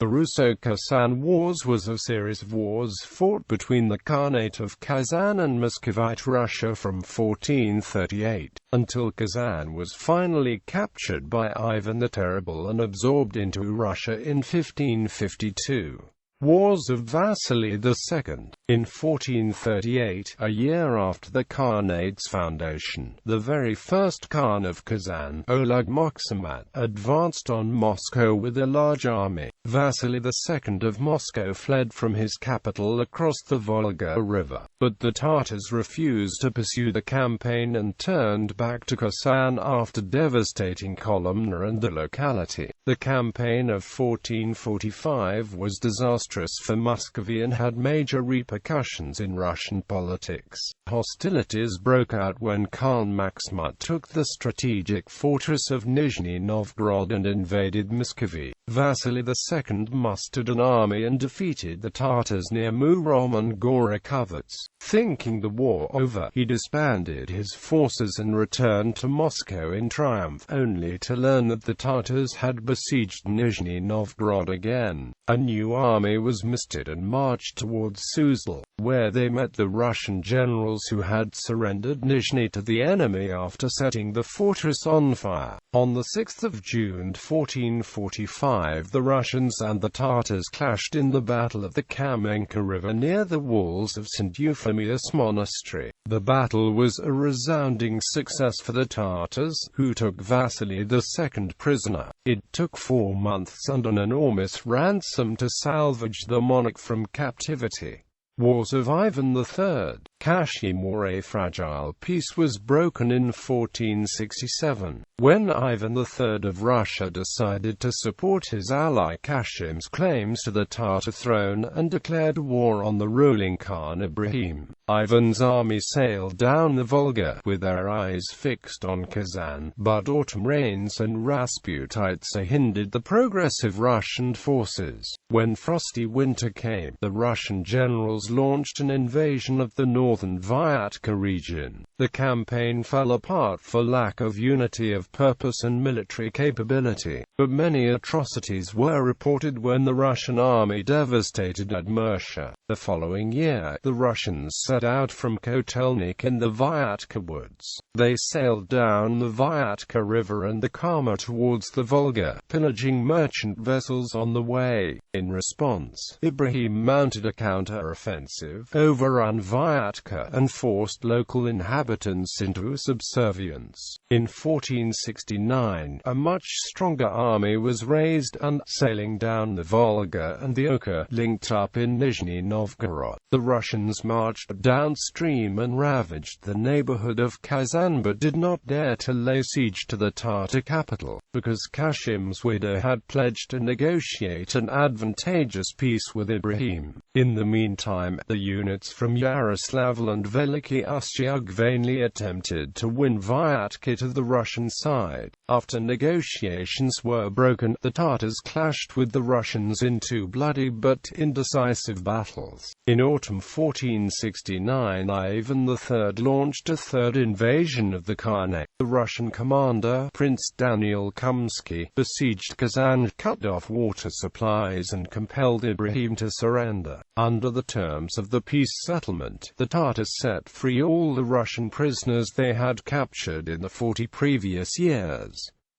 The Russo-Kazan Wars was a series of wars fought between the Khanate of Kazan and Muscovite Russia from 1438, until Kazan was finally captured by Ivan the Terrible and absorbed into Russia in 1552. Wars of Vasily II. In 1438, a year after the Khanate's foundation, the very first Khan of Kazan, Oleg Maksumat, advanced on Moscow with a large army. Vasily II of Moscow fled from his capital across the Volga River, but the Tatars refused to pursue the campaign and turned back to Kazan after devastating Kolomna and the locality. The campaign of 1445 was disastrous for Muscovy and had major repercussions in Russian politics. Hostilities broke out when Khan Maksumat took the strategic fortress of Nizhny Novgorod and invaded Muscovy. Vasily II mustered an army and defeated the Tatars near Murom and Gorokhovets. Thinking the war over, he disbanded his forces and returned to Moscow in triumph, only to learn that the Tatars had besieged Nizhny Novgorod again. A new army was mustered and marched towards Suzdal, where they met the Russian generals who had surrendered Nizhny to the enemy after setting the fortress on fire. On 6 June 1445, the Russians and the Tatars clashed in the Battle of the Kamenka River near the walls of St. Euphemius Monastery. The battle was a resounding success for the Tatars, who took Vasily II prisoner. It took 4 months and an enormous ransom to salvage the monarch from captivity. Wars of Ivan III. Kashmir. A fragile peace was broken in 1467, when Ivan III of Russia decided to support his ally Kashim's claims to the Tatar throne and declared war on the ruling Khan Ibrahim. Ivan's army sailed down the Volga, with their eyes fixed on Kazan, but autumn rains and Rasputites hindered the progress of Russian forces. When frosty winter came, the Russian generals launched an invasion of the northern Vyatka region. The campaign fell apart for lack of unity of purpose and military capability, but many atrocities were reported when the Russian army devastated Udmurtia. The following year, the Russians set out from Kotelnik in the Vyatka woods. They sailed down the Vyatka River and the Kama towards the Volga, pillaging merchant vessels on the way. In response, Ibrahim mounted a counter-offensive, overran Vyatka, and forced local inhabitants into subservience. In 1469, a much stronger army was raised and, sailing down the Volga and the Oka, linked up in Nizhny Novgorod. The Russians marched downstream and ravaged the neighborhood of Kazan but did not dare to lay siege to the Tatar capital, because Kashim's widow had pledged to negotiate an advantageous peace with Ibrahim. In the meantime, the units from Yaroslavl and Veliki Ustyug vainly attempted to win Vyatka to the Russian side. After negotiations were broken, the Tatars clashed with the Russians in 2 bloody but indecisive battles. In autumn 1469, Ivan III launched a third invasion of the Carnac. The Russian commander, Prince Daniel Kumsky, besieged Kazan, cut off water supplies and compelled Ibrahim to surrender. Under the terms of the peace settlement, the Tatars set free all the Russian prisoners they had captured in the 40 previous years.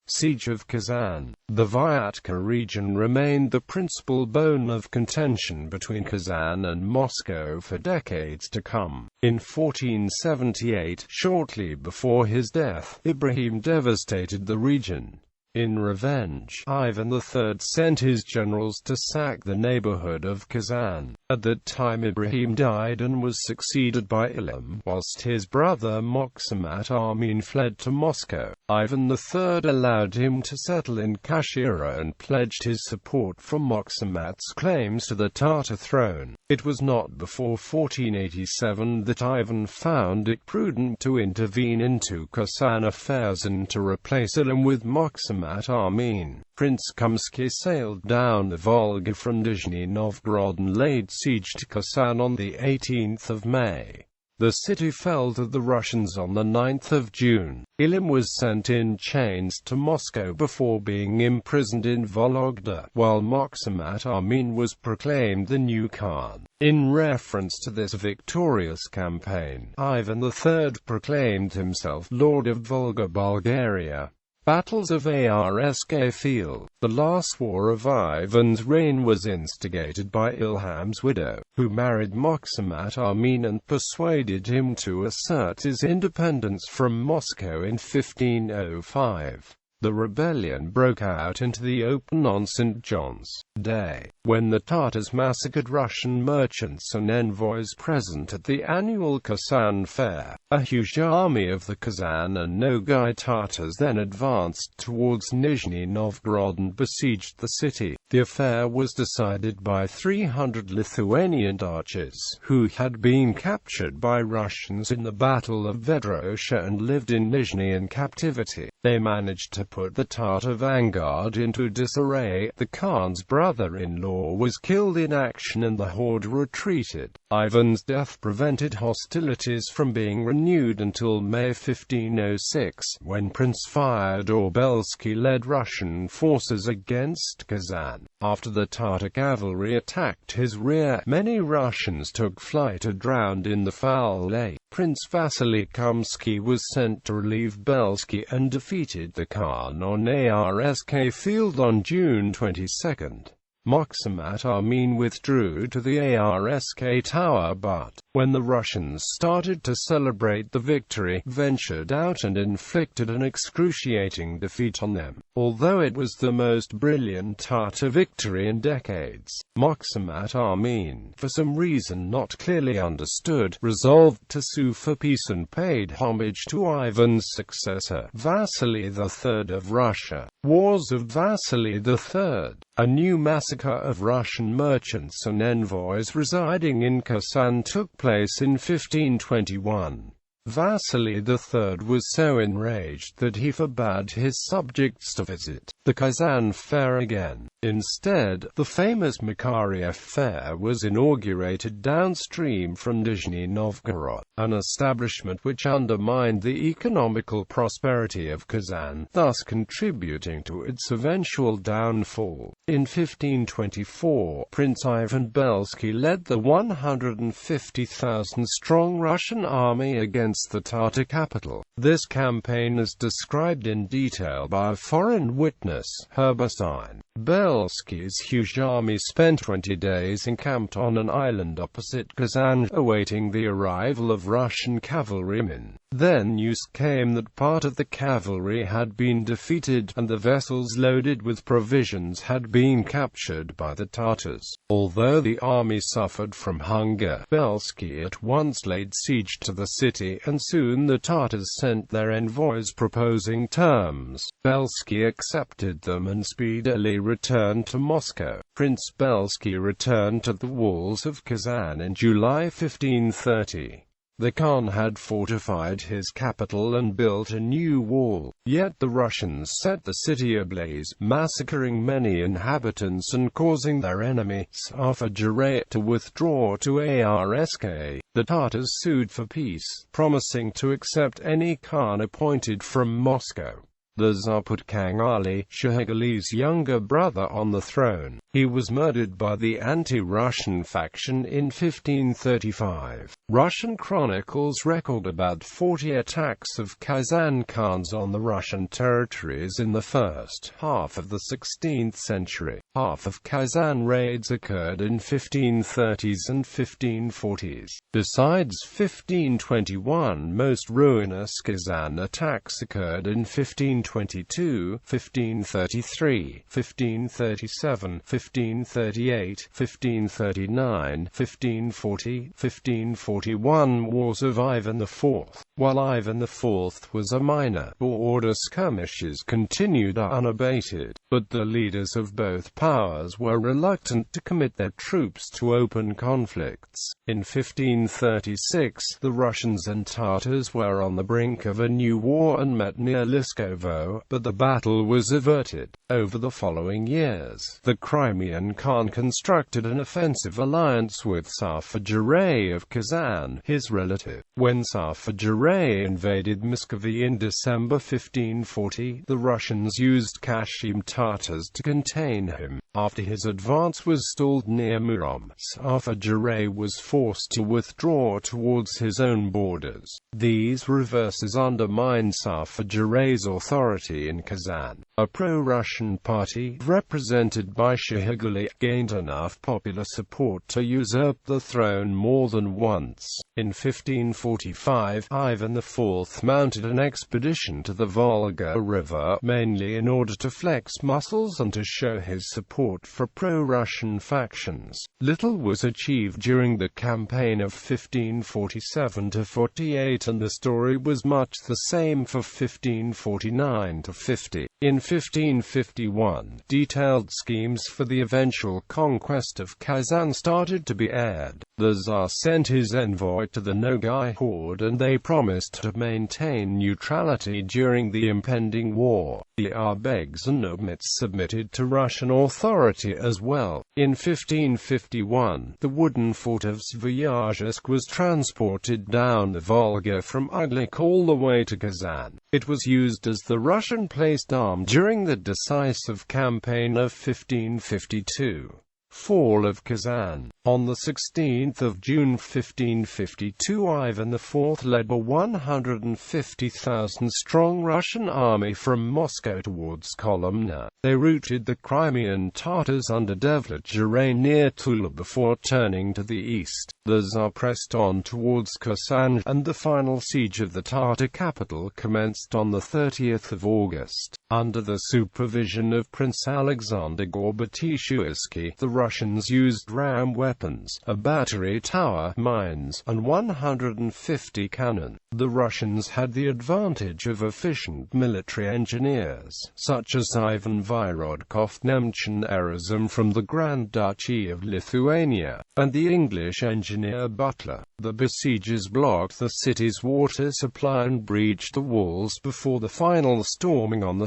Siege of Kazan. The Vyatka region remained the principal bone of contention between Kazan and Moscow for decades to come. In 1478, shortly before his death, Ibrahim devastated the region. In revenge, Ivan III sent his generals to sack the neighborhood of Kazan. At that time Ibrahim died and was succeeded by Ilam, whilst his brother Maksumat Amin fled to Moscow. Ivan III allowed him to settle in Kashira and pledged his support for Maksumat's claims to the Tatar throne. It was not before 1487 that Ivan found it prudent to intervene into Kazan affairs and to replace Ilam with Maksumat Amin. Prince Kumsky sailed down the Volga from Nizhny Novgorod and laid siege to Kazan on the 18th of May. The city fell to the Russians on the 9th of June. Ilim was sent in chains to Moscow before being imprisoned in Vologda, while Maksumat Amin was proclaimed the new Khan. In reference to this victorious campaign, Ivan III proclaimed himself Lord of Volga, Bulgaria. Battles of Arsk Field. The last war of Ivan's reign was instigated by Ilham's widow, who married Maksumat Amin and persuaded him to assert his independence from Moscow in 1505. The rebellion broke out into the open on St. John's Day, when the Tatars massacred Russian merchants and envoys present at the annual Kazan fair. A huge army of the Kazan and Nogai Tatars then advanced towards Nizhny Novgorod and besieged the city. The affair was decided by 300 Lithuanian archers, who had been captured by Russians in the Battle of Vedrosha and lived in Nizhny in captivity. They managed to put the Tatar vanguard into disarray. The Khan's brother-in-law was killed in action and the horde retreated. Ivan's death prevented hostilities from being renewed until May 1506, when Prince Fyodor Belsky led Russian forces against Kazan. After the Tatar cavalry attacked his rear, many Russians took flight or drowned in the foul lake. Prince Vasily Kumsky was sent to relieve Belsky and defeated the Khan on Arsk Field on June 22. Maksumat Amin withdrew to the Arsk tower but, when the Russians started to celebrate the victory, ventured out and inflicted an excruciating defeat on them. Although it was the most brilliant Tatar victory in decades, Maksumat Amin, for some reason not clearly understood, resolved to sue for peace and paid homage to Ivan's successor, Vasily III of Russia. Wars of Vasily III. A new massacre of Russian merchants and envoys residing in Kazan took place in 1521. Vasily III was so enraged that he forbade his subjects to visit the Kazan fair again. Instead, the famous Makariev fair was inaugurated downstream from Nizhny Novgorod, an establishment which undermined the economical prosperity of Kazan, thus contributing to its eventual downfall. In 1524, Prince Ivan Belsky led the 150,000-strong Russian army against the Tatar capital. This campaign is described in detail by a foreign witness, Herberstein. Belsky's huge army spent 20 days encamped on an island opposite Kazan, awaiting the arrival of Russian cavalrymen. Then news came that part of the cavalry had been defeated, and the vessels loaded with provisions had been captured by the Tatars. Although the army suffered from hunger, Belsky at once laid siege to the city, and soon the Tatars sent their envoys proposing terms. Belsky accepted them and speedily returned to Moscow. Prince Belsky returned to the walls of Kazan in July 1530. The Khan had fortified his capital and built a new wall, yet the Russians set the city ablaze, massacring many inhabitants and causing their enemy, Safavidsky, to withdraw to Arsk. The Tatars sued for peace, promising to accept any Khan appointed from Moscow. The Tsar put Khanate, Shahagali's younger brother, on the throne. He was murdered by the anti-Russian faction in 1535. Russian chronicles record about 40 attacks of Kazan Khans on the Russian territories in the first half of the 16th century. Half of Kazan raids occurred in 1530s and 1540s. Besides 1521, most ruinous Kazan attacks occurred in 1522, 1533, 1537, 1538, 1539, 1540, 1541 Wars of Ivan IV. While Ivan IV was a minor, border skirmishes continued unabated, but the leaders of both powers were reluctant to commit their troops to open conflicts. In 1536, the Russians and Tatars were on the brink of a new war and met near Liskovo, but the battle was averted. Over the following years, the Crimean Khan constructed an offensive alliance with Safavidsky of Kazan, his relative. When Safavidzhiray invaded Muscovy in December 1540, the Russians used Kashim Tatars to contain him. After his advance was stalled near Murom, Safavidzhiray was forced to withdraw towards his own borders. These reverses undermined Safavidzhiray's authority in Kazan. A pro-Russian party, represented by Shahiguli, gained enough popular support to usurp the throne more than once. In 1545, Ivan IV mounted an expedition to the Volga River, mainly in order to flex muscles and to show his support for pro-Russian factions. Little was achieved during the campaign of 1547–48, and the story was much the same for 1549–50. In 1551, detailed schemes for the eventual conquest of Kazan started to be aired. The Tsar sent his envoy to the Nogai horde, and they promised to maintain neutrality during the impending war. The Arbegs and Nobmits submitted to Russian authority as well. In 1551, the wooden fort of Svyazhsk was transported down the Volga from Uglik all the way to Kazan. It was used as the Russian placed arm during the decisive campaign of 1552. Fall of Kazan. On 16 June 1552, Ivan IV led a 150,000-strong Russian army from Moscow towards Kolomna. They routed the Crimean Tatars under Devlet-Giray near Tula before turning to the east. The Tsar pressed on towards Kazan, and the final siege of the Tatar capital commenced on 30 August. Under the supervision of Prince Alexander Gorbatishuisky, the Russians used ram weapons, a battery tower, mines, and 150 cannon. The Russians had the advantage of efficient military engineers, such as Ivan Vyrodkov Nemchin Erasm from the Grand Duchy of Lithuania, and the English engineer Butler. The besiegers blocked the city's water supply and breached the walls before the final storming on 2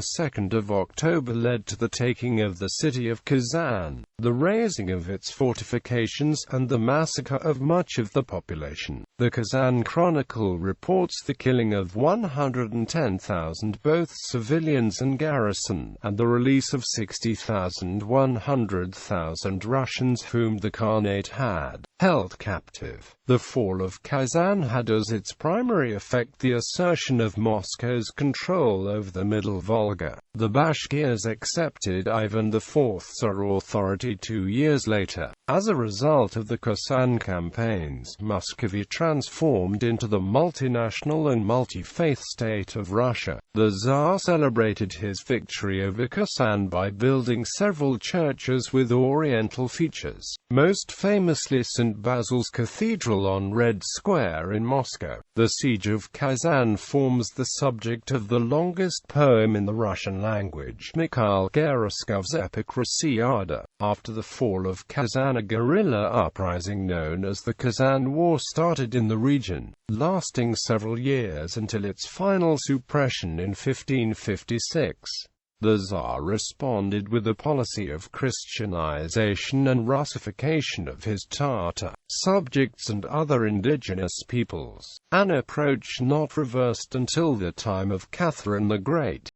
October led to the taking of the city of Kazan, the razing of its fortifications, and the massacre of much of the population. The Kazan Chronicle reports the killing of 110,000 both civilians and garrison, and the release of 100,000 Russians whom the Khanate had held captive. The fall of Kazan had as its primary effect the assertion of Moscow's control over the Middle Volga. The Bashkirs accepted Ivan IV's authority 2 years later. As a result of the Kazan campaigns, Muscovy transformed into the multinational and multi-faith state of Russia. The Tsar celebrated his victory over Kazan by building several churches with oriental features, most famously St. Basil's Cathedral on Red Square in Moscow. The Siege of Kazan forms the subject of the longest poem in the Russian language, Mikhail Geraskov's epic Russo-Kazan. After the fall of Kazan, a guerrilla uprising known as the Kazan Wars started in the region, lasting several years until its final suppression in 1556. The Tsar responded with a policy of Christianization and Russification of his Tatar subjects and other indigenous peoples, an approach not reversed until the time of Catherine the Great.